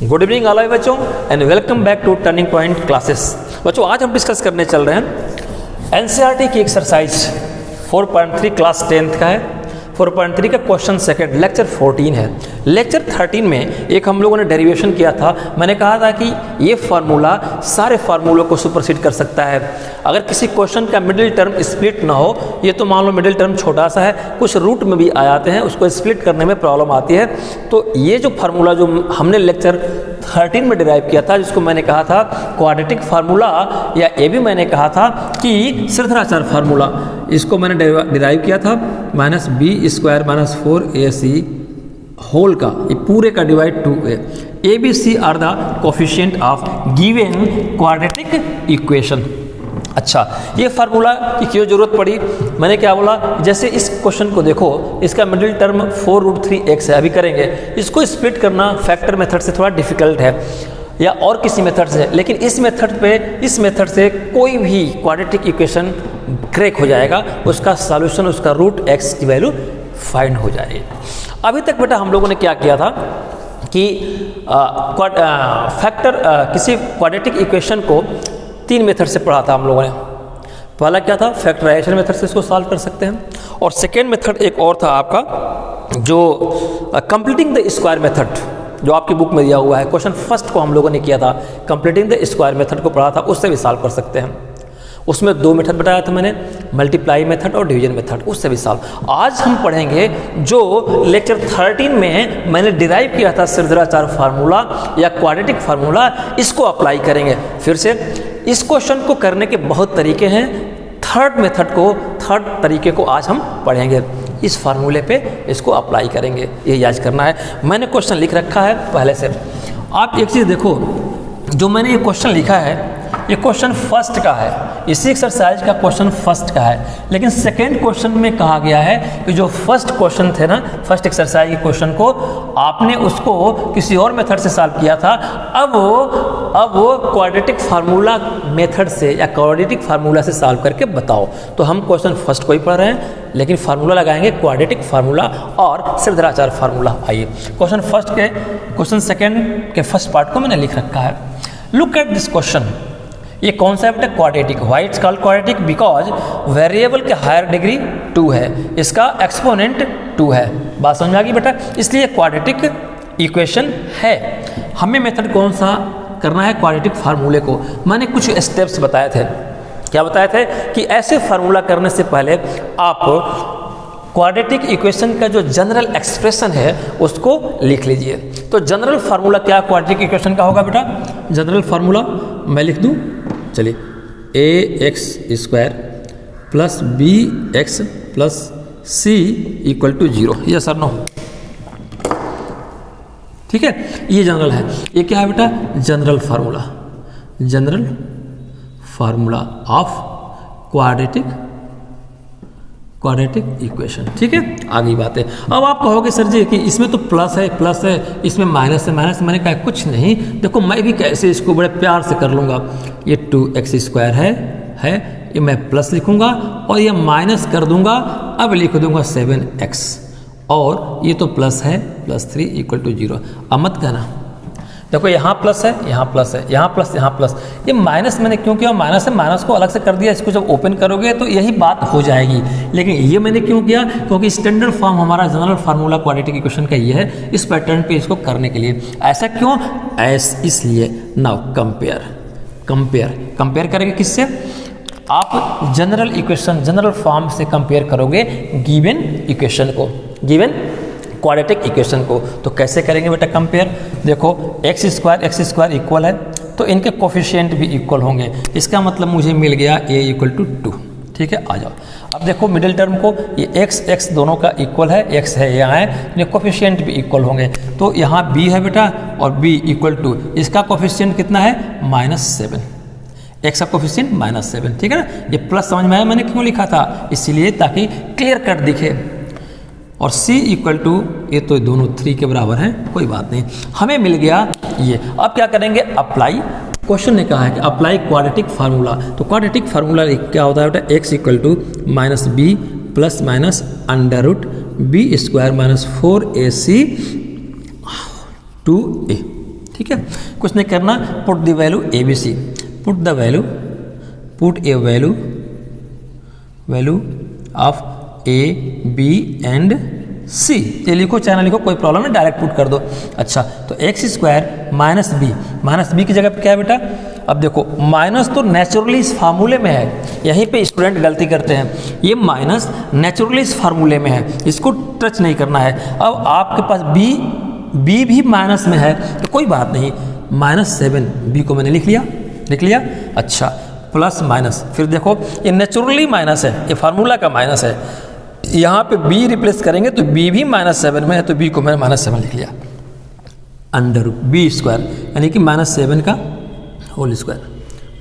Good evening all बच्चों and welcome back to turning point classes. बच्चों आज हम डिस्कस करने चल रहे हैं एनसीईआरटी की एक्सरसाइज 4.3 क्लास 10th का है। 4.3 का क्वेश्चन सेकंड लेक्चर 14 है। लेक्चर 13 में एक हम लोगों ने डेरिवेशन किया था। मैंने कहा था कि ये फार्मूला सारे फार्मूलों को सुपरसीड कर सकता है। अगर किसी क्वेश्चन का मिडिल टर्म स्प्लिट ना हो, ये तो मान लो मिडिल टर्म छोटा सा है, कुछ रूट में भी आ जाते हैं, उसको स्प्लिट करने में प्रॉब्लम आती है। तो ये जो फार्मूला जो हमने लेक्चर 13 में डिराइव किया था, जिसको मैंने कहा था क्वाड्रेटिक फार्मूला, या ये भी मैंने कहा था कि श्रीधराचार्य फार्मूला, इसको मैंने डिराइव किया था -b² - 4ac होल का, ये पूरे का divide 2a। A B C are the coefficient of given quadratic equation. अच्छा, ये फार्मूला की क्यों जरूरत पड़ी? मैंने क्या बोला, जैसे इस क्वेश्चन को देखो, इसका मिडिल टर्म 4√3x है, अभी करेंगे। इसको स्प्लिट करना फैक्टर मेथड से थोड़ा डिफिकल्ट है या और किसी मेथड से, लेकिन इस मेथड से कोई भी क्वाड्रेटिक इक्वेशन क्रैक हो जाएगा, उसका सॉल्यूशन, उसका रूट x की वैल्यू फाइंड हो जाएगी। अभी तक बेटा हम लोगों ने क्या किया था कि किसी क्वाड्रेटिक इक्वेशन को 3 मेथड से पढ़ा था हम लोगों ने। पहला क्या था, फैक्टराइजेशन मेथड से इसको सॉल्व कर सकते हैं, और सेकेंड मेथड एक और था आपका जो कंप्लीटिंग द स्क्वायर मेथड, जो आपकी बुक में दिया हुआ है। क्वेश्चन फर्स्ट को हम लोगों ने किया था, कंप्लीटिंग द स्क्वायर मेथड को पढ़ा था, उससे भी सॉल्व कर सकते हैं। उसमें 2 मेथड बताया था मैंने, मल्टीप्लाई मेथड और डिवीजन मेथड, उससे भी सॉल्व। आज हम पढ़ेंगे जो लेक्चर 13 में मैंने डिराइव किया था श्रीधराचार्य फार्मूला या क्वाड्रेटिक फार्मूला, इसको अप्लाई करेंगे। फिर से इस क्वेश्चन को करने के बहुत तरीके हैं, थर्ड तरीके को आज हम पढ़ेंगे। इस फार्मूले पे इसको अप्लाई करेंगे, ये याद करना है। मैंने क्वेश्चन लिख रखा है पहले से। आप एक चीज़ देखो, जो मैंने ये क्वेश्चन लिखा है, ये क्वेश्चन फर्स्ट का है, इसी एक्सरसाइज का क्वेश्चन फर्स्ट का है। लेकिन सेकेंड क्वाड्रेटिक में कहा गया है कि जो फर्स्ट क्वेश्चन थे ना, फर्स्ट एक्सरसाइज के क्वेश्चन को आपने उसको किसी और मेथड से सॉल्व किया था, अब वो क्वाड्रेटिक फार्मूला मेथड से या क्वाड्रेटिक फार्मूला से सॉल्व करके बताओ। तो हम क्वेश्चन फर्स्ट को ही पढ़ रहे हैं, लेकिन फार्मूला लगाएंगे क्वाड्रेटिक फार्मूला और श्रीधराचार्य फार्मूला। आइए क्वेश्चन सेकेंड के फर्स्ट पार्ट को मैंने लिख रखा है। Look at this question. ये कॉन्सेप्ट है quadratic. Why it's called quadratic? Because variable के हायर डिग्री 2 है, इसका एक्सपोनेंट 2 है। बात समझ में आ गई बेटा? इसलिए क्वाड्रेटिक इक्वेशन है। हमें मेथड कौन सा करना है? क्वाड्रेटिक फार्मूले को मैंने कुछ स्टेप्स बताए थे। क्या बताए थे? कि ऐसे फार्मूला करने से पहले आप क्वाड्रेटिक इक्वेशन का जो जनरल एक्सप्रेशन है उसको लिख लीजिए। तो जनरल फार्मूला क्या क्वाड्रेटिक इक्वेशन का होगा बेटा? जनरल फार्मूला मैं लिख दूं, चलिए, ax² + bx + c = 0। यस और नो? ठीक है, ये जनरल है। ये क्या है बेटा? General formula of quadratic equation. ठीक है, आगे बात है। अब आप कहोगे सर जी कि इसमें तो प्लस है, इसमें माइनस है। मैंने कहा कुछ नहीं, देखो मैं भी कैसे इसको बड़े प्यार से कर लूँगा। ये 2x² है, ये मैं प्लस लिखूँगा और ये माइनस कर दूँगा, अब लिख दूँगा 7x, और ये तो प्लस है, +3 = 0। अब मत कहना देखो यहाँ प्लस है, यहाँ प्लस है, यहाँ प्लस। ये माइनस मैंने क्यों किया? माइनस है, माइनस को अलग से कर दिया। इसको जब ओपन करोगे तो यही बात हो जाएगी। लेकिन ये मैंने क्यों किया? क्योंकि स्टैंडर्ड फॉर्म हमारा जनरल फार्मूला क्वाड्रेटिक इक्वेशन का ये है, इस पैटर्न पे इसको करने के लिए। ऐसा क्यों? इसलिए। नाउ कंपेयर करेंगे किससे? आप जनरल फॉर्म से कंपेयर करोगे गिवन इक्वेशन को, गिवन क्वाड्रेटिक इक्वेशन को। तो कैसे करेंगे बेटा कंपेयर? देखो x² इक्वल है, तो इनके कोफिशिएंट भी इक्वल होंगे। इसका मतलब मुझे मिल गया a = 2। ठीक है, आ जाओ। अब देखो मिडिल टर्म को, ये x दोनों का इक्वल है, x है यहाँ है, इनके कोफिशिएंट भी इक्वल होंगे। तो यहाँ b है बेटा और b = 2, इसका कोफिशिएंट कितना है? -7। x का कोफिशिएंट -7। ठीक है ना? ये प्लस समझ में आया मैंने क्यों लिखा था? इसीलिए ताकि क्लियर कट दिखे। और c = ये तो दोनों 3 के बराबर हैं, कोई बात नहीं, हमें मिल गया ये। अब क्या करेंगे? अप्लाई। क्वेश्चन ने कहा है कि अप्लाई क्वाड्रेटिक फार्मूला। तो क्वाड्रेटिक फार्मूला क्या होता है बेटा? x = -b + √b² - 4ac 2a। ठीक है, कुछ नहीं करना, put the value ABC, put the value, put A value of A, B and C, ये लिखो चाहे ना लिखो कोई प्रॉब्लम नहीं, डायरेक्ट पुट कर दो। अच्छा, तो एक्स स्क्वायर माइनस बी की जगह पे क्या है बेटा, अब देखो माइनस तो नेचुरली इस फार्मूले में है, यहीं पे स्टूडेंट गलती करते हैं, ये माइनस नेचुरली इस फार्मूले में है, इसको टच नहीं करना है। अब आपके पास बी भी माइनस में है तो कोई बात नहीं, -7 बी को मैंने लिख लिया। अच्छा, प्लस माइनस, फिर देखो ये नेचुरली माइनस है, ये फार्मूला का माइनस है, यहाँ पे b रिप्लेस करेंगे तो b भी -7 में है, तो b को मैंने -7 लिख लिया। अंडर b स्क्वायर यानी कि -7 का होल स्क्वायर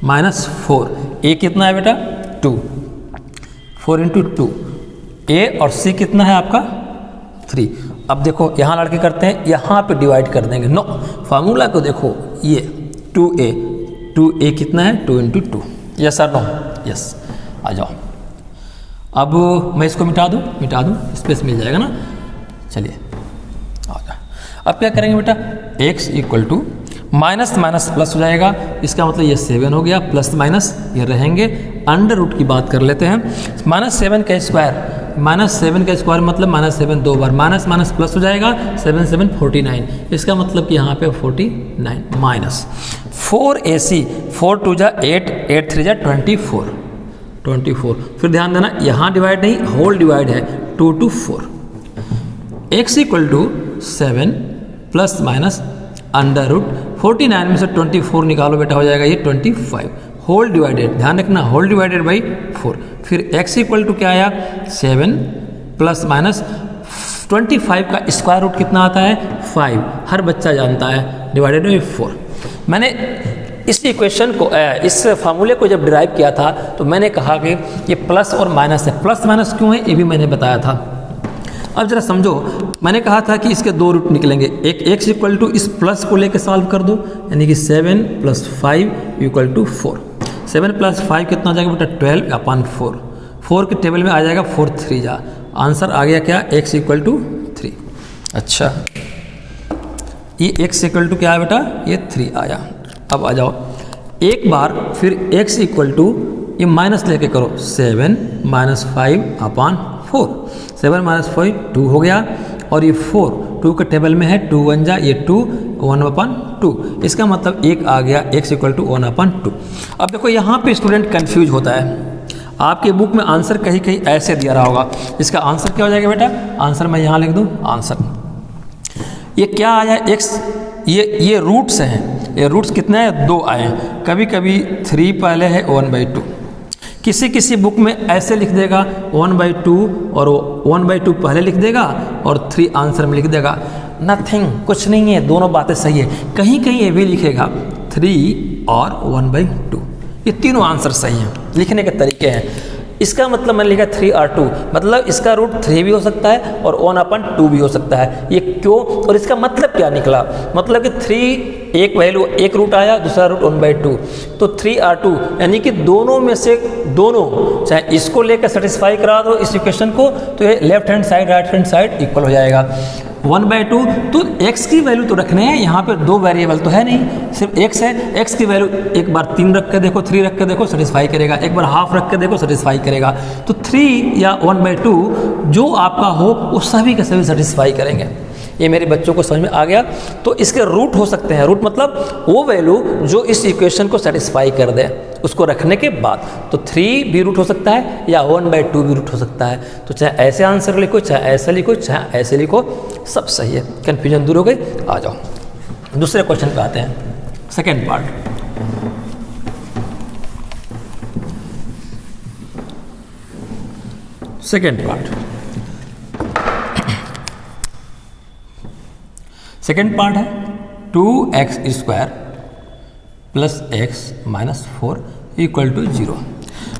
-4, a कितना है बेटा 2, 4 × 2, a और c कितना है आपका 3। अब देखो यहाँ लड़के करते हैं, यहाँ पे डिवाइड कर देंगे, नो फार्मूला को देखो, ये 2a कितना है 2 × 2, यस और नो, यस। आ जाओ, अब मैं इसको मिटा दूँ, स्पेस मिल जाएगा ना। चलिए आ जाओ, अब क्या करेंगे बेटा, x = माइनस प्लस हो जाएगा, इसका मतलब ये 7 हो गया, प्लस माइनस ये रहेंगे, अंडर रूट की बात कर लेते हैं, -7 का स्क्वायर मतलब -7 2 बार, माइनस प्लस हो जाएगा, 7 7 49, इसका मतलब कि यहाँ पे 49 माइनस 4ac, 4 2 जा 8, 8 3 जा 24। फिर ध्यान देना यहाँ डिवाइड नहीं, होल डिवाइड है, 2 to 4, x = 7 plus minus under root 49 में से 24 निकालो बेटा, हो जाएगा ये 25, होल डिवाइडेड, ध्यान रखना होल डिवाइडेड बाई 4। फिर x = क्या आया 7 प्लस माइनस 25 का स्क्वायर रूट कितना आता है 5, हर बच्चा जानता है, डिवाइडेड बाई 4। मैंने इस इक्वेशन को, इस फार्मूले को जब डिराइव किया था तो मैंने कहा कि ये प्लस और माइनस है, प्लस माइनस क्यों है ये भी मैंने बताया था। अब जरा समझो, मैंने कहा था कि इसके 2 रूट निकलेंगे, एक x = इस प्लस को लेकर सॉल्व कर दो, यानी कि 7 + 5 = 4, 7 + 5 कितना आ जाएगा बेटा 12/4, 4 के टेबल में आ जाएगा 4 3 जा, आंसर आ गया क्या x = 3। अच्छा, ये x = क्या है बेटा, ये 3 आया। अब आ जाओ एक बार फिर x = ये माइनस लेके करो, 7 - 5/4, 7 - 5 2 हो गया, और ये 4 2 के टेबल में है, 2 1 जा, ये 2 1/2, इसका मतलब 1 आ गया, x = 1/2। अब देखो यहाँ पे स्टूडेंट कंफ्यूज होता है, आपके बुक में आंसर कहीं कहीं ऐसे दिया रहा होगा, इसका आंसर क्या हो जाएगा बेटा, आंसर मैं यहाँ लिख दूँ, आंसर ये क्या आया x, ये रूट्स हैं, ये रूट्स कितने हैं 2 आए हैं, कभी कभी 3 पहले है 1/2, किसी बुक में ऐसे लिख देगा 1/2 और 1/2 पहले लिख देगा और 3 आंसर में लिख देगा, नथिंग, कुछ नहीं है, दोनों बातें सही है। कहीं कहीं ये भी लिखेगा 3 और 1/2, ये तीनों आंसर सही हैं, लिखने के तरीके हैं। इसका मतलब मैंने लिखा 3 और 2, मतलब इसका रूट 3 भी हो सकता है और 1/2 भी हो सकता है, ये क्यों, और इसका मतलब क्या निकला, मतलब कि 3 एक वैल्यू, एक रूट आया, दूसरा रूट 1/2, तो 3 और 2 यानी कि दोनों में से दोनों, चाहे इसको लेकर सेटिस्फाई करा दो इस इक्वेशन को, तो ये left hand side right hand side equal हो जाएगा 1/2। तो x की वैल्यू तो रखने हैं, यहाँ पे 2 वेरिएबल तो है नहीं, सिर्फ x है, x की वैल्यू एक बार 3 रख के देखो, 3 रख के देखो सेटिस्फाई करेगा, एक बार हाफ रख के देखो सेटिस्फाई करेगा, तो 3 या 1/2 जो आपका हो वो सभी के सभी सेटिस्फाई करेंगे। ये मेरे बच्चों को समझ में आ गया। तो इसके रूट हो सकते हैं, रूट मतलब वो वैल्यू जो इस इक्वेशन को सेटिस्फाई कर दे, उसको रखने के बाद, तो 3 भी रूट हो सकता है या 1/2 भी रूट हो सकता है। तो चाहे ऐसे आंसर लिखो, चाहे ऐसे लिखो, चाहे ऐसे लिखो, सब सही है, कन्फ्यूजन दूर हो गई। आ जाओ दूसरे क्वेश्चन पे आते हैं, सेकेंड पार्ट। सेकेंड पार्ट है 2x² प्लस x माइनस 4 = 0।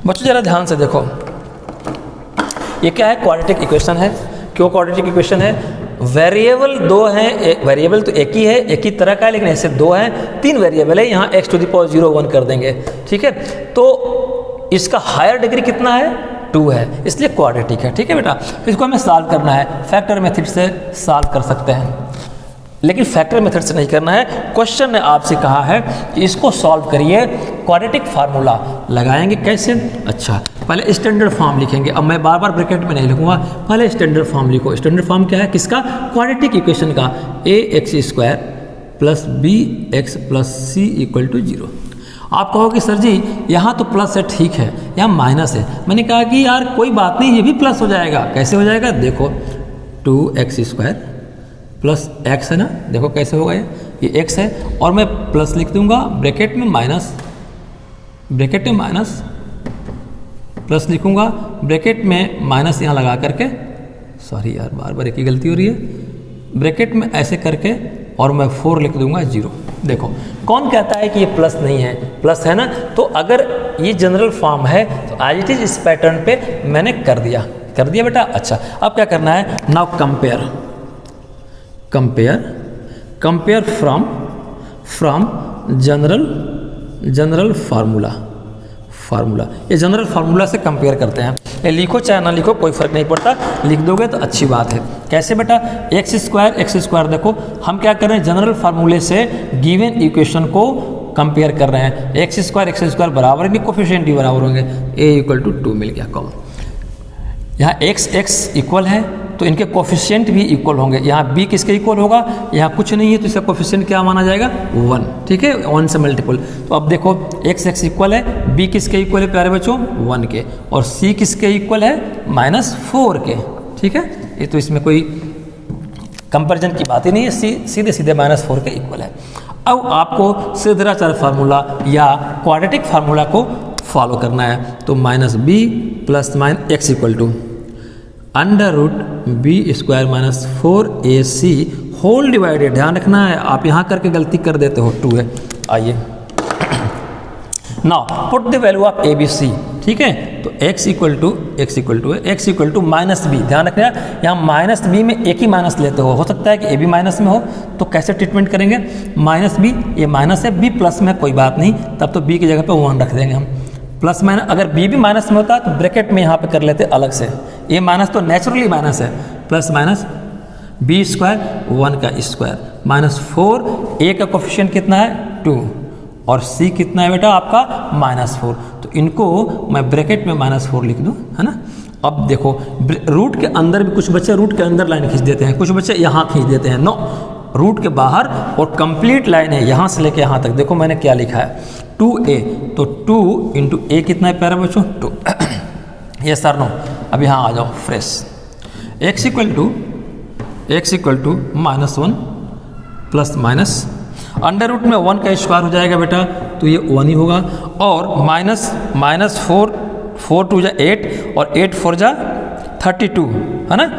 बच्चों जरा ध्यान से देखो, ये क्या है, क्वाड्रेटिक इक्वेशन है। क्यों क्वाड्रेटिक इक्वेशन है, वेरिएबल 2 हैं, वेरिएबल तो एक ही है, एक ही तरह का है, लेकिन ऐसे 2 हैं, 3 वेरिएबल है, यहाँ x⁻0 1 कर देंगे, ठीक है। तो इसका हायर डिग्री कितना है 2 है, इसलिए क्वाड्रेटिक है, ठीक है बेटा। इसको हमें सॉल्व करना है, फैक्टर मेथड से सॉल्व कर सकते हैं। लेकिन फैक्टर मेथड से नहीं करना है। क्वेश्चन ने आपसे कहा है कि इसको सॉल्व करिए, क्वाड्रेटिक फार्मूला लगाएंगे कैसे? अच्छा, पहले स्टैंडर्ड फॉर्म लिखेंगे। अब मैं बार बार ब्रैकेट में नहीं लिखूंगा, पहले स्टैंडर्ड फॉर्म लिखो। स्टैंडर्ड फॉर्म क्या है? किसका? क्वाड्रेटिक इक्वेशन का। ax² plus bx plus c equal to 0। आप कहोगे सर जी यहाँ तो प्लस है, ठीक है, यहाँ माइनस है। मैंने कहा कि यार कोई बात नहीं, ये भी प्लस हो जाएगा। कैसे हो जाएगा? देखो 2x² प्लस x है ना, देखो कैसे होगा, ये x है और मैं प्लस लिख दूंगा, ब्रैकेट में माइनस, ब्रैकेट में माइनस, प्लस लिखूंगा, ब्रैकेट में माइनस यहाँ लगा करके, सॉरी यार बार बार एक ही गलती हो रही है, ब्रैकेट में ऐसे करके और मैं 4 लिख दूंगा 0। देखो कौन कहता है कि ये प्लस नहीं है? प्लस है ना। तो अगर ये जनरल फॉर्म है तो एज इट इज इस पैटर्न पे मैंने कर दिया बेटा। अच्छा, अब क्या करना है? Now compare, compare from general formula. ये जनरल फार्मूला से कंपेयर करते हैं। ये लिखो चाहे ना लिखो कोई फर्क नहीं पड़ता, लिख दोगे तो अच्छी बात है। कैसे बेटा? x² देखो हम क्या कर रहे हैं, जनरल फार्मूले से गिवन इक्वेशन को कंपेयर कर रहे हैं। x² बराबर है, कोफिशिएंट भी बराबर होंगे, a इक्वल टू 2 मिल गया कॉमन। यहाँ x इक्वल है तो इनके कोफिशिएंट भी इक्वल होंगे। यहाँ b किसके इक्वल होगा? यहाँ कुछ नहीं है तो इसका कोफिशिएंट क्या माना जाएगा? 1। ठीक है, 1 से मल्टीपल। तो अब देखो x इक्वल है, b किसके इक्वल है प्यारे बच्चों? 1 के, और c किसके इक्वल है? -4 के। ठीक है, ये तो इसमें कोई कंपैरिजन की बात ही नहीं है, सीधे -4 के इक्वल है। अब आपको सीधाचार फार्मूला या क्वाड्रेटिक फार्मूला को फॉलो करना है। तो -b plus x equal to √b² - 4ac whole divided. ध्यान रखना है, आप यहाँ करके गलती कर देते हो, 2 है। आइए now put the value of abc। ठीक है, तो x इक्वल टू -b। ध्यान रखना, यहाँ -b में एक ही माइनस लेते हो सकता है कि a भी माइनस में हो, तो कैसे ट्रीटमेंट करेंगे? -b, ये माइनस है, b प्लस में कोई बात नहीं, तब तो b की जगह पे 1 रख देंगे हम। प्लस माइनस, अगर b भी माइनस में होता तो ब्रैकेट में यहाँ पे कर लेते अलग से। ये माइनस तो नेचुरली माइनस है, प्लस माइनस b² 1 का स्क्वायर -4, a का कोफिशिएंट कितना है? 2, और c कितना है बेटा आपका? -4। तो इनको मैं ब्रैकेट में -4 लिख दूँ, है ना। अब देखो रूट के अंदर भी कुछ बच्चे रूट के अंदर लाइन खींच देते हैं, कुछ बच्चे यहाँ खींच देते हैं। नो, रूट के बाहर और कंप्लीट लाइन है यहाँ से लेके यहाँ तक। देखो मैंने क्या लिखा है, 2a, तो 2 इंटू a कितना है प्यारे बच्चों? 2। ये सर नो, अब यहाँ आ जाओ fresh. x equal to -1 plus minus under root में 1 का स्क्वायर हो जाएगा बेटा, तो ये 1 ही होगा। और -4 2 जा 8 और 8 4 जा 32, है ना।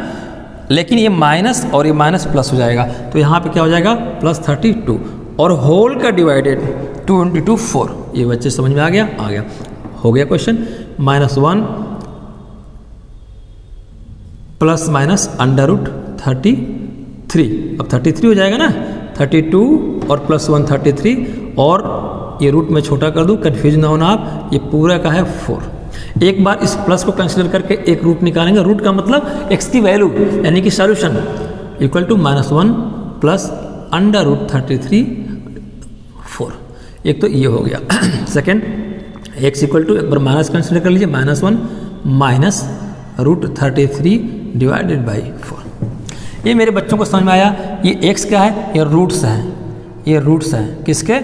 लेकिन ये माइनस और ये माइनस प्लस हो जाएगा, तो यहाँ पे क्या हो जाएगा? +32, और होल का डिवाइडेड 2 × 2 4। ये बच्चे समझ में आ गया? आ गया, हो गया question. -1 plus minus under root 33, अब 33 हो जाएगा ना, 32 और +1 33, और ये रूट में छोटा कर दूँ, कन्फ्यूज ना होना आप, ये पूरा का है 4। एक बार इस प्लस को कंसीडर करके एक रूट निकालेंगे। रूट का मतलब x की वैल्यू यानी कि solution equal to -1 plus under root 33 4। एक तो ये हो गया। सेकंड, x इक्वल टू, एक बार माइनस कंसीडर कर लीजिए, -1 माइनस √33 डिवाइडेड बाई 4। ये मेरे बच्चों को समझ में आया। ये x क्या है? ये रूट्स हैं, ये रूट्स हैं। किसके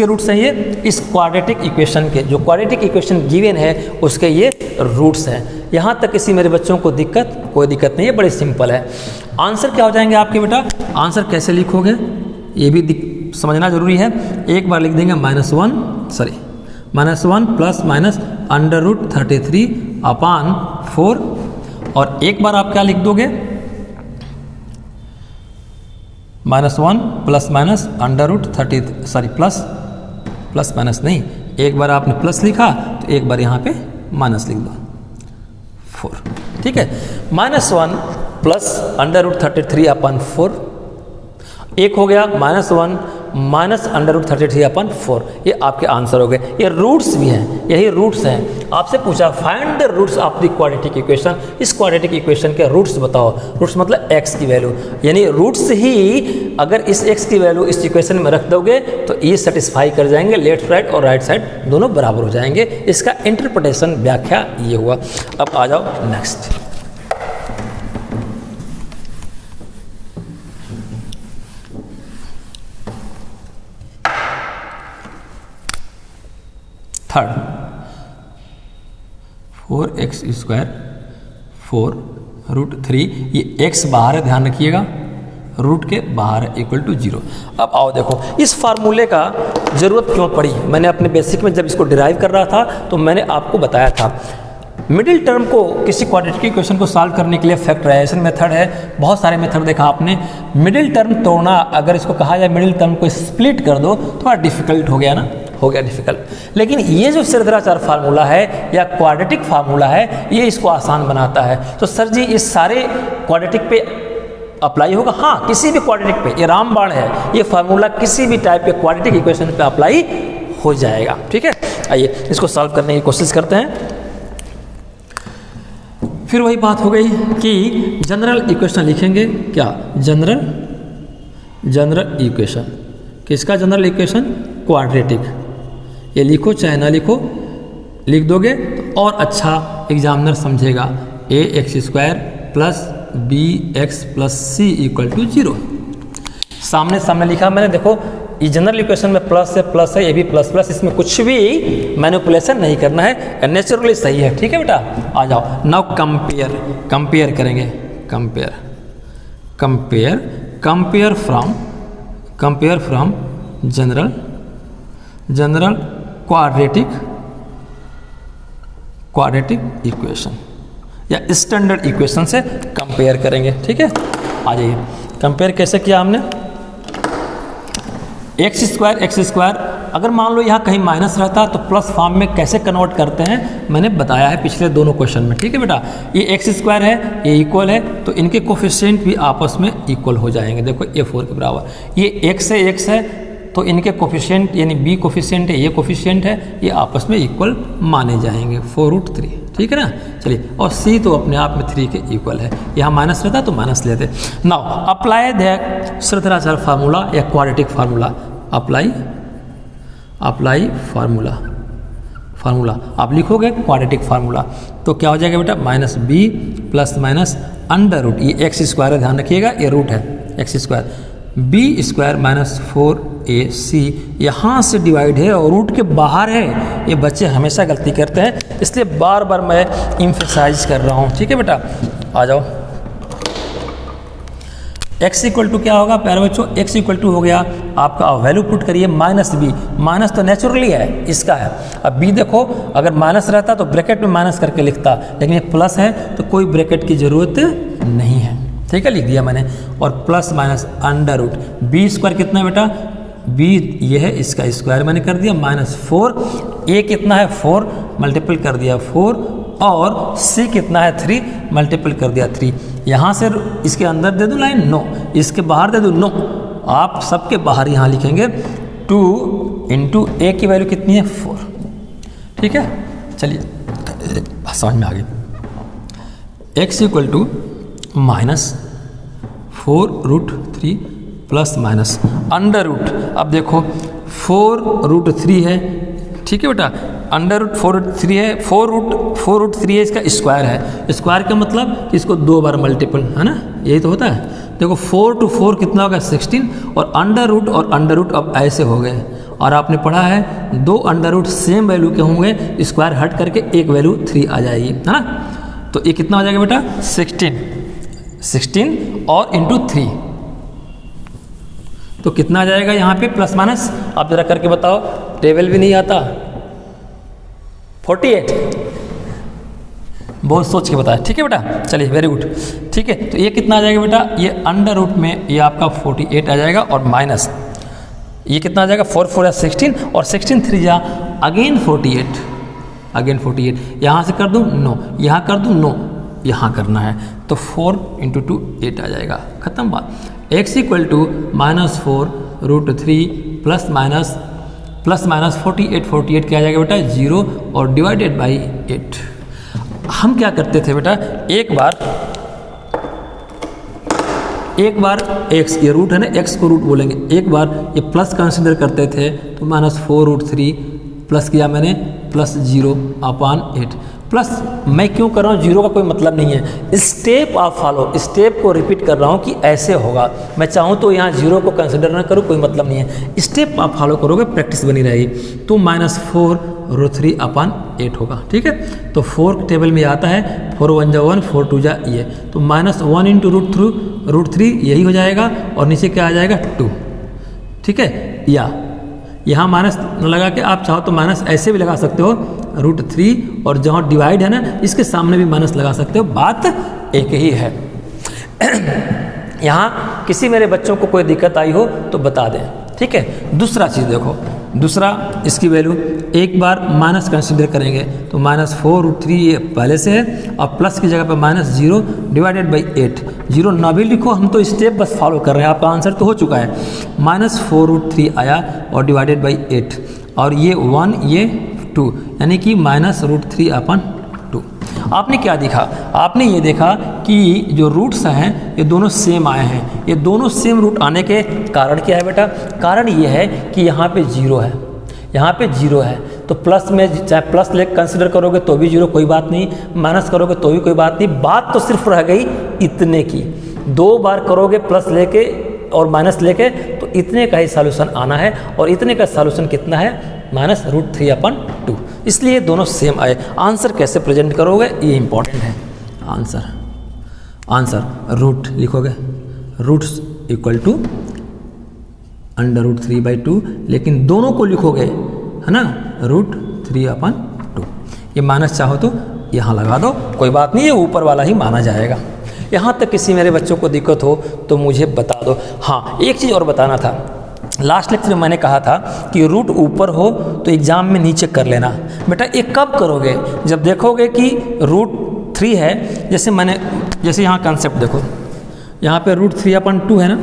रूट्स हैं? ये इस क्वाड्रेटिक इक्वेशन के, जो क्वाड्रेटिक इक्वेशन गिवन है उसके ये रूट्स हैं। यहाँ तक किसी मेरे बच्चों को कोई दिक्कत नहीं है, बड़े सिंपल है। आंसर क्या हो जाएंगे आपके बेटा? आंसर कैसे लिखोगे ये भी समझना जरूरी है। एक बार लिख देंगे -1 plus minus under root 33 upon 4, और एक बार आप क्या लिख दोगे? -1 plus minus under root 30, sorry plus minus नहीं, एक बार आपने प्लस लिखा तो एक बार यहाँ पे माइनस लिख दो 4। ठीक है, -1 प्लस अंडर रूट 33 अपन 4, एक हो गया। -1 माइनस अंडर रूट 33/4। ये आपके आंसर हो गए। ये रूट्स भी हैं, यही रूट्स हैं। आपसे पूछा find the roots of the quadratic equation, इस क्वाड्रेटिक इक्वेशन के रूट्स बताओ। रूट्स मतलब x की वैल्यू, यानी रूट्स ही अगर इस x की वैल्यू इस इक्वेशन में रख दोगे तो ये सेटिस्फाई कर जाएंगे, लेफ्ट राइट और राइट साइड दोनों बराबर हो जाएंगे। इसका इंटरप्रिटेशन व्याख्या ये हुआ। अब आ जाओ नेक्स्ट। थर्ड 4x² 4√3, ये x बाहर है, ध्यान रखिएगा, रूट के बाहर है, इक्वल टू 0। अब आओ देखो इस फार्मूले का ज़रूरत क्यों पड़ी। मैंने अपने बेसिक में जब इसको डिराइव कर रहा था तो मैंने आपको बताया था मिडिल टर्म को किसी क्वाड्रेटिक इक्वेशन को सॉल्व करने के लिए फैक्टराइजेशन मेथड है। बहुत सारे मेथड देखा आपने। मिडिल टर्म तोड़ना, अगर इसको कहा जाए मिडिल टर्म को स्प्लिट कर दो, थोड़ा डिफिकल्ट हो गया ना, हो गया डिफिकल्ट। लेकिन ये जो श्रीधराचार्य फार्मूला है या क्वाड्रेटिक फार्मूला है, ये इसको आसान बनाता है। तो सर जी इस सारे क्वाड्रेटिक पे अप्लाई होगा? हाँ, किसी भी क्वाड्रेटिक पे, ये रामबाण है, ये फार्मूला किसी भी टाइप के क्वाड्रेटिक इक्वेशन पे अप्लाई हो जाएगा। ठीक है, आइए इसको सॉल्व करने की कोशिश करते हैं। फिर वही बात हो गई कि जनरल इक्वेशन लिखेंगे क्या? जनरल इक्वेशन, किसका जनरल इक्वेशन? क्वाड्रेटिक। ये लिखो चाहे ना लिखो, लिख दोगे तो और अच्छा एग्जामिनर समझेगा। ax² plus bx plus c equal to 0। सामने सामने लिखा मैंने, देखो ये जनरल इक्वेशन में प्लस है, ये भी प्लस प्लस, इसमें कुछ भी मैनिपुलेशन नहीं करना है, नेचुरली सही है। ठीक है बेटा, आ जाओ। नाउ कंपेयर करेंगे, compare from general quadratic equation या स्टैंडर्ड इक्वेशन से कंपेयर करेंगे। ठीक है, आ जाइए। कंपेयर कैसे किया हमने? x² अगर मान लो यहाँ कहीं माइनस रहता तो प्लस फॉर्म में कैसे कन्वर्ट करते हैं मैंने बताया है पिछले दोनों क्वेश्चन में। ठीक है बेटा, ये x² है, ये इक्वल है, तो इनके कोफिशिएंट भी आपस में इक्वल हो जाएंगे। देखो ये 4 के बराबर, ये x है तो इनके कोफिशिएंट यानी b कोफिशिएंट है, ये कोफिशिएंट है, ये आपस में इक्वल माने जाएंगे, 4√3। ठीक है ना, चलिए। और c तो अपने आप में 3 के इक्वल है, यहाँ माइनस रहता तो माइनस लेते। Now apply the Shridharacharya formula या क्वाड्रेटिक फार्मूला। अप्लाई फार्मूला आप लिखोगे क्वाड्रेटिक फार्मूला तो क्या हो जाएगा बेटा? -b plus minus under root, ये x² है, ध्यान रखिएगा, ये रूट है x², b² माइनस 4ac, यहाँ से डिवाइड है और रूट के बाहर है। ये बच्चे हमेशा गलती करते हैं, इसलिए बार बार मैं इम्फेसाइज कर रहा हूँ। ठीक है बेटा, आ जाओ। x इक्वल टू क्या होगा प्यारे बच्चों? x इक्वल टू हो गया आपका, वैल्यू पुट करिए -b, माइनस तो नेचुरली है, इसका है। अब b देखो, अगर माइनस रहता तो ब्रैकेट में माइनस करके लिखता, लेकिन ये प्लस है तो कोई ब्रैकेट की ज़रूरत नहीं है। ठीक है, लिख दिया मैंने। और plus minus under root, b² कितना है बेटा? b ये है, इसका स्क्वायर मैंने कर दिया, -4, a कितना है? 4 मल्टीपल कर दिया 4, और c कितना है? 3 मल्टीपल कर दिया 3। यहाँ से इसके अंदर दे दूँ लाइन? नो। इसके बाहर दे दूँ? नो। आप सबके बाहर यहाँ लिखेंगे 2 इंटू a की वैल्यू कितनी है? 4। ठीक है, चलिए समझ में आ गई। x equal to -4√3 plus minus under root. अब देखो 4√3 है, ठीक है बेटा, अंडर रूट 4√3 है, 4√3 है, इसका स्क्वायर है। स्क्वायर का मतलब कि इसको 2 बार मल्टीपल, है ना, यही तो होता है। देखो 4 to 4 कितना होगा? 16, और अंडर रूट अब ऐसे हो गए। और आपने पढ़ा है 2 अंडर रूट सेम वैल्यू के होंगे, स्क्वायर हट करके एक वैल्यू 3 आ जाएगी, है ना। तो ये कितना हो जाएगा बेटा? 16 और इंटू 3, तो कितना आ जाएगा यहाँ पे प्लस माइनस? आप जरा करके बताओ, टेबल भी नहीं आता। 48, बहुत सोच के बताया। ठीक है बेटा, चलिए वेरी गुड। ठीक है, तो ये कितना आ जाएगा बेटा? ये अंडर रूट में ये आपका 48 आ जाएगा, और माइनस ये कितना आ जाएगा? 4 4 या 16, और 16 3 जा अगेन 48, यहाँ से कर दूँ? नो। यहाँ कर दूँ? नो। यहाँ करना है तो 4 × 2 8 आ जाएगा, खत्म बात। x equal to -4 √3 plus minus 48 क्या आ जाएगा बेटा 0 और डिवाइडेड बाई 8। हम क्या करते थे बेटा, एक बार x ये रूट है ना, x को रूट बोलेंगे, एक बार ये प्लस कंसिडर करते थे तो -4√3 प्लस किया मैंने प्लस 0/8 प्लस। मैं क्यों कर रहा हूँ, 0 का कोई मतलब नहीं है, स्टेप आप फॉलो, स्टेप को रिपीट कर रहा हूँ कि ऐसे होगा। मैं चाहूँ तो यहाँ 0 को कंसिडर ना करूँ, कोई मतलब नहीं है, स्टेप आप फॉलो करोगे, प्रैक्टिस बनी रहेगी। तो -4√3/8 होगा, ठीक है। तो 4 टेबल में आता है, 4 1 जा 1, 4 2 जा ये, तो -1 × √3 यही हो जाएगा और नीचे क्या आ जाएगा 2, ठीक है। या यहाँ माइनस न लगा के आप चाहो तो माइनस ऐसे भी लगा सकते हो √3, और जहाँ डिवाइड है ना इसके सामने भी माइनस लगा सकते हो, बात एक ही है। यहाँ किसी मेरे बच्चों को कोई दिक्कत आई हो तो बता दें, ठीक है। दूसरा चीज़ देखो, दूसरा इसकी वैल्यू एक बार माइनस कंसिडर करेंगे तो -4√3 ये पहले से है, और प्लस की जगह पर -0 डिवाइडेड बाई 8। 0 ना भी लिखो, हम तो स्टेप बस फॉलो कर रहे हैं, आपका आंसर तो हो चुका है। -4√3 आया और डिवाइडेड बाई 8, और ये 1 ये 2, यानी कि -√3/2। आपने क्या देखा, आपने ये देखा कि जो रूट्स हैं ये दोनों सेम आए हैं। ये दोनों सेम रूट आने के कारण क्या है बेटा, कारण ये है कि यहाँ पे 0 है, यहाँ पे 0 है, तो प्लस में चाहे प्लस ले कंसिडर करोगे तो भी 0 कोई बात नहीं, माइनस करोगे तो भी कोई बात नहीं, बात तो सिर्फ रह गई इतने की। 2 बार करोगे प्लस लेके और माइनस लेके तो इतने का ही सॉल्यूशन आना है, और इतने का सॉल्यूशन कितना है -√3/2। इसलिए दोनों सेम आए। आंसर कैसे प्रेजेंट करोगे ये इंपॉर्टेंट है। आंसर रूट लिखोगे, रूट्स इक्वल टू √3/2, लेकिन दोनों को लिखोगे है ना √3/2। ये माइनस चाहो तो यहाँ लगा दो, कोई बात नहीं, ये ऊपर वाला ही माना जाएगा। यहाँ तक किसी मेरे बच्चों को दिक्कत हो तो मुझे बता दो। हाँ, एक चीज़ और बताना था, लास्ट लेक्चर में मैंने कहा था कि रूट ऊपर हो तो एग्ज़ाम में नीचे कर लेना। बेटा ये कब करोगे, जब देखोगे कि √3 है, जैसे यहाँ कंसेप्ट देखो, यहाँ पे √3/2 है ना,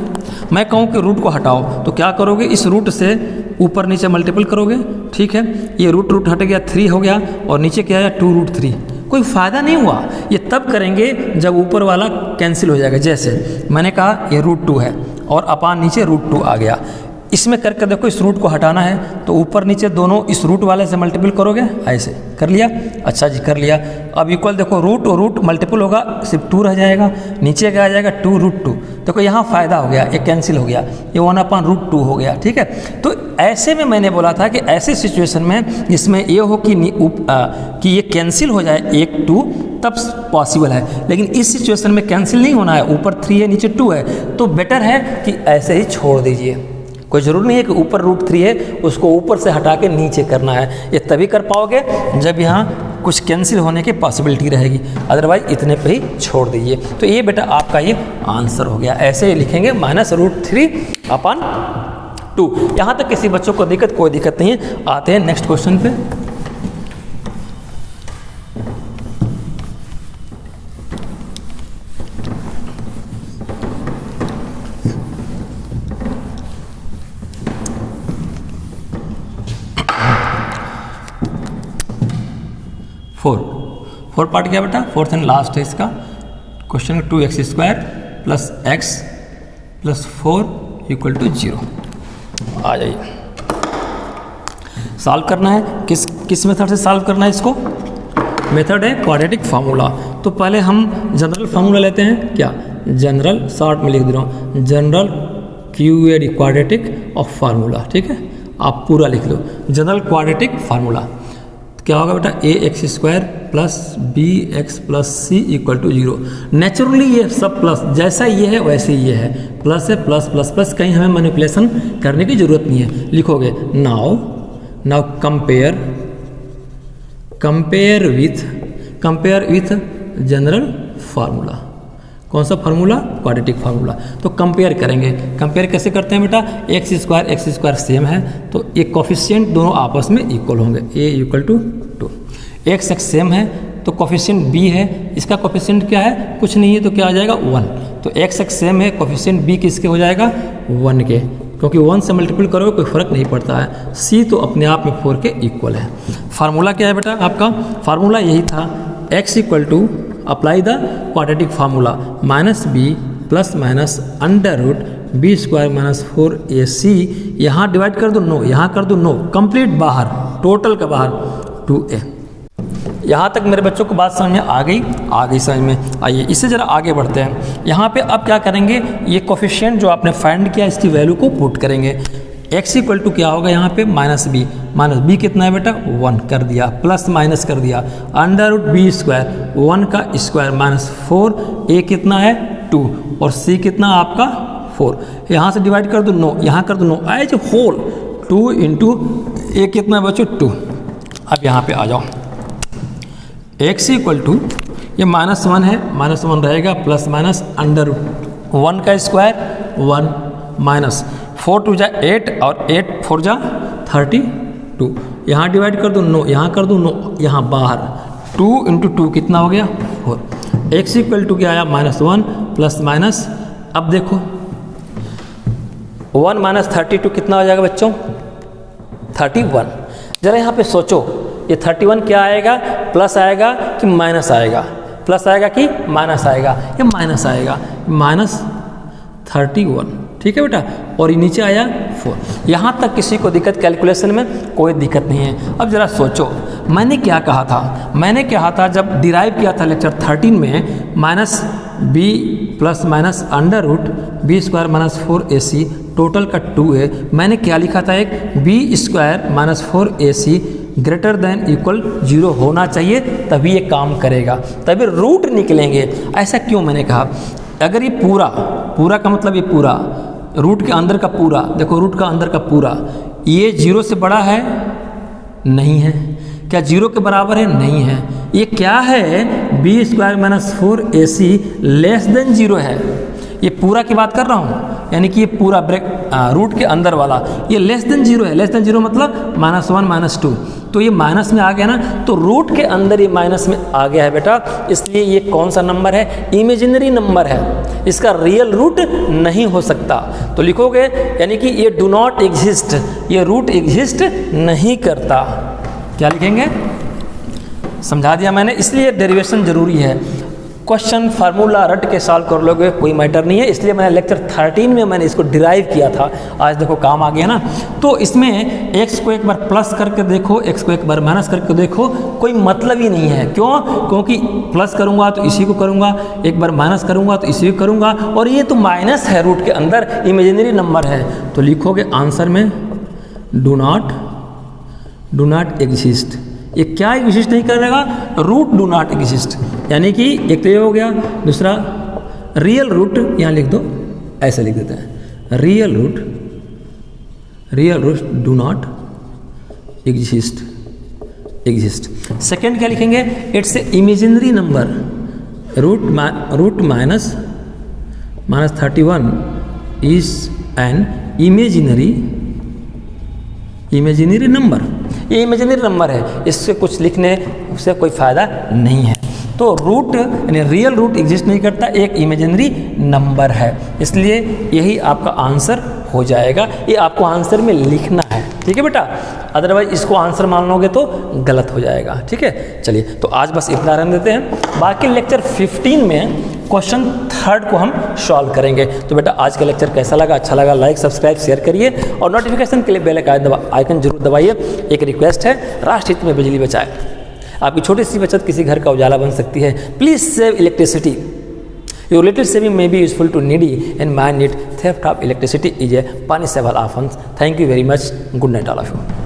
मैं कहूँ कि रूट को हटाओ तो क्या करोगे, इस रूट से ऊपर नीचे मल्टीपल करोगे, ठीक है। ये रूट हट गया, 3 हो गया, और नीचे क्या आया 2√3। कोई फ़ायदा नहीं हुआ, ये तब करेंगे जब ऊपर वाला कैंसिल हो जाएगा। जैसे मैंने कहा ये √2 है और अपान नीचे √2 आ गया, इसमें करके देखो, इस रूट को हटाना है तो ऊपर नीचे दोनों इस रूट वाले से मल्टीपल करोगे, ऐसे कर लिया, अच्छा जी कर लिया। अब इक्वल देखो, रूट और रूट मल्टीपल होगा, सिर्फ 2 रह जाएगा, नीचे क्या आ जाएगा 2√2। देखो यहाँ फ़ायदा हो गया, ये कैंसिल हो गया, ये 1/√2 हो गया, ठीक है। तो ऐसे में मैंने बोला था कि ऐसे सिचुएशन में जिसमें ये हो कि ये कैंसिल हो जाए 1 2, तब पॉसिबल है, लेकिन इस सिचुएशन में कैंसिल नहीं होना है, ऊपर 3 है नीचे 2 है, तो बेटर है कि ऐसे ही छोड़ दीजिए। कोई ज़रूरी नहीं है कि ऊपर √3 है उसको ऊपर से हटा के नीचे करना है, ये तभी कर पाओगे जब यहाँ कुछ कैंसिल होने की पॉसिबिलिटी रहेगी, अदरवाइज इतने पे ही छोड़ दीजिए। तो ये बेटा आपका ये आंसर हो गया, ऐसे ही लिखेंगे -√3/2। यहाँ तक किसी बच्चों को कोई दिक्कत नहीं है। आते हैं नेक्स्ट क्वेश्चन पे। फोर पार्ट क्या बेटा, फोर्थ एंड लास्ट है इसका क्वेश्चन। 2x² + x + 4 = 0। आ जाइए, सॉल्व करना है। किस मेथड से सॉल्व करना है इसको, मेथड है क्वाड्रेटिक फार्मूला। तो पहले हम जनरल फार्मूला लेते हैं, क्या जनरल, शॉर्ट में लिख दे रहा हूँ, general QAD quadratic of formula, ठीक है। आप पूरा लिख लो, जनरल क्वाड्रेटिक फार्मूला क्या होगा बेटा, ax² + bx + c = 0। नेचुरली ये सब प्लस, जैसा ये है वैसे ये है, प्लस है, प्लस प्लस प्लस, कहीं हमें मैनिपुलेशन करने की जरूरत नहीं है। लिखोगे now compare with general formula. कौन सा फार्मूला, क्वाड्रेटिक फार्मूला। तो कंपेयर करेंगे, कंपेयर कैसे करते हैं बेटा, x² सेम है तो ये कोफिशिएंट दोनों आपस में इक्वल होंगे, a = 2। x सेम है तो कोफिशिएंट b है, इसका कोफिशिएंट क्या है, कुछ नहीं है, तो क्या आ जाएगा 1। तो x सेम है, कोफिशिएंट b किसके हो जाएगा 1 के, क्योंकि 1 से मल्टीपल करोगे कोई फ़र्क नहीं पड़ता है। सी तो अपने आप में 4 के इक्वल है। फार्मूला क्या है बेटा आपका? फार्मूला यही था, x equal to apply the quadratic formula minus B plus minus under root B square minus 4ac, यहाँ डिवाइड कर दो 9, यहाँ कर दो 9, कंप्लीट बाहर, टोटल का बाहर 2a। यहाँ तक मेरे बच्चों को बात समझ में आ गई समझ में। आइए इससे ज़रा आगे बढ़ते हैं। यहाँ पे अब क्या करेंगे, ये कोफिशिएंट जो आपने फाइंड किया इसकी वैल्यू को पुट करेंगे। x इक्वल टू क्या होगा यहाँ पे? माइनस बी कितना है बेटा? 1 कर दिया, प्लस माइनस कर दिया, अंडर रूट बी स्क्वायर 1 का स्क्वायर माइनस 4, a कितना है 2 और c कितना आपका 4। यहाँ से डिवाइड कर दो 9, यहाँ कर दो 9 एज होल, 2 इंटू a कितना बच्चों 2। अब यहाँ पे आ जाओ, x इक्वल टू ये -1 है, -1 रहेगा, प्लस माइनस अंडर रूट 1 का स्क्वायर 1 माइनस 4 2 जा 8 और 8 4 जा 32। यहाँ डिवाइड कर दो 9, यहाँ कर दो 9, यहाँ बाहर 2 इंटू 2 कितना हो गया 4। x इक्वल टू क्या आया? -1 प्लस माइनस, अब देखो 1 माइनस 32 कितना हो जाएगा बच्चों? 31। जरा यहाँ पे सोचो, ये 31 क्या आएगा? प्लस आएगा कि माइनस आएगा? प्लस आएगा कि माइनस आएगा? ये माइनस आएगा, -31। ठीक है बेटा, और ये नीचे आया 4। यहाँ तक किसी को दिक्कत कैलकुलेशन में? कोई दिक्कत नहीं है। अब ज़रा सोचो, मैंने क्या कहा था? मैंने कहा था जब डिराइव किया था लेक्चर 13 में, minus B plus minus under root B square minus 4ac total का 2a, मैंने क्या लिखा था? एक B square minus 4ac greater than equal 0 होना चाहिए, तभी ये काम करेगा, तभी रूट निकलेंगे। ऐसा क्यों मैंने कहा? अगर ये पूरा का मतलब ये पूरा, रूट के अंदर का पूरा, देखो रूट का अंदर का पूरा, ये 0 से बड़ा है? नहीं है। क्या 0 के बराबर है? नहीं है। ये क्या है? B square minus 4ac less than 0 है। ये पूरा की बात कर रहा हूँ, यानी कि ये पूरा रूट के अंदर वाला ये लेस देन 0 है। लेस देन 0 मतलब -1 -2, तो ये माइनस में आ गया ना, तो रूट के अंदर ये माइनस में आ गया है बेटा, इसलिए ये कौन सा नंबर है? इमेजिनरी नंबर है, इसका रियल रूट नहीं हो सकता। तो लिखोगे यानी कि ये डू नॉट एग्जिस्ट, ये रूट एग्जिस्ट नहीं करता। क्या लिखेंगे? समझा दिया मैंने, इसलिए डेरिवेशन जरूरी है। क्वेश्चन फार्मूला रट के सॉल्व कर लोगे कोई मैटर नहीं है, इसलिए मैंने लेक्चर 13 में मैंने इसको डिराइव किया था। आज देखो काम आ गया ना। तो इसमें x को एक बार प्लस करके देखो, x को एक बार माइनस करके देखो, कोई मतलब ही नहीं है। क्यों? क्योंकि प्लस करूँगा तो इसी को करूँगा, एक बार माइनस करूँगा तो इसी को करूँगा, और ये तो माइनस है रूट के अंदर, इमेजिनरी नंबर है। तो लिखोगे आंसर में डू नॉट एग्जिस्ट। ये क्या एग्जिस्ट नहीं करेगा? रूट डू नॉट एग्जिस्ट, यानी कि एक तो ये हो गया, दूसरा रियल रूट यहाँ लिख दो, ऐसे लिख देते हैं, real root do not exist. Second क्या लिखेंगे? It's a imaginary number, root minus 31 is an imaginary number. ये इमेजिनरी नंबर है, इससे कुछ लिखने से कोई फ़ायदा नहीं है। तो रूट यानी रियल रूट एग्जिस्ट नहीं करता, एक इमेजिनरी नंबर है, इसलिए यही आपका आंसर हो जाएगा। ये आपको आंसर में लिखना है, ठीक है बेटा, अदरवाइज इसको आंसर मान लोगे तो गलत हो जाएगा। ठीक है, चलिए तो आज बस इतना रहने देते हैं, बाकी लेक्चर 15 में क्वेश्चन 3 को हम सॉल्व करेंगे। तो बेटा आज का लेक्चर कैसा लगा? अच्छा लगा लाइक सब्सक्राइब शेयर करिए, और नोटिफिकेशन के लिए बेल आइकन जरूर दबाइए। एक रिक्वेस्ट है, राष्ट्र हित में बिजली बचाए, आपकी छोटी सी बचत किसी घर का उजाला बन सकती है। Please save electricity, your little saving may be useful to needy and might need theft of electricity is a punishable offense. Thank you very much. Good night all of you.